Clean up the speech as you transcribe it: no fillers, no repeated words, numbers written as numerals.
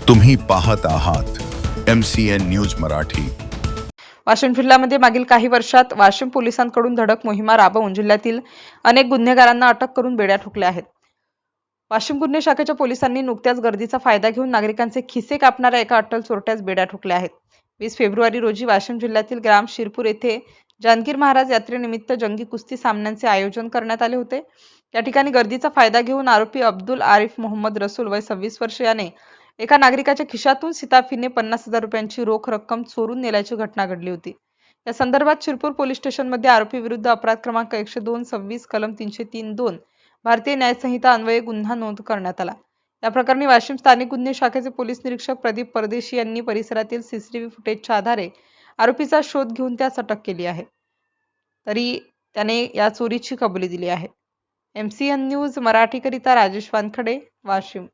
तुम्ही पाहत आहात MCN न्यूज मराठी। वाशिम जिल्ह्यामध्ये मागील काही वर्षात वाशिम पोलिसांकडून धडक मोहिमा राबवून जिल्ह्यातील अनेक गुन्हेगारांना अटक करून बेड्या ठोकल्या आहेत। वाशिम गुन्हे शाखेच्या पोलिसांनी नुकत्याच गर्दीचा फायदा घेऊन नागरिकांचे खिसे कापणाऱ्या एका अट्टल चोरट्यास बेड्या ठोकल्या आहेत। 20 फेब्रुवारी रोजी वाशिम जिल्ह्यातील ग्राम शिरपूर येथे जानकीर महाराज यात्रेनिमित्त जंगी कुस्ती सामन्यांचे आयोजन करण्यात आले होते। या ठिकाणी गर्दीचा फायदा घेऊन आरोपी अब्दुल आरिफ मोहम्मद रसूल वय 26 वर्ष याने एका नागरिकाच्या खिशातून सीताफीने 50,000 रुपयांची रोख रक्कम चोरून नेल्याची घटना घडली होती। या संदर्भात शिरपूर पोलीस स्टेशनमध्ये आरोपी विरुद्ध अपराध क्रमांक 102-26 कलम 303-2 भारतीय न्याय संहिता अन्वये गुन्हा नोंद करण्यात आला। या प्रकरणी वाशिम स्थानिक गुन्हे शाखेचे पोलीस निरीक्षक प्रदीप परदेशी यांनी परिसरातील सीसीटीव्ही फुटेजच्या आधारे आरोपीचा शोध घेऊन त्यास अटक केली आहे। तरी त्याने या चोरीची कबुली दिली आहे। MCN न्यूज मराठीकरिता राजेश वानखडे, वाशिम।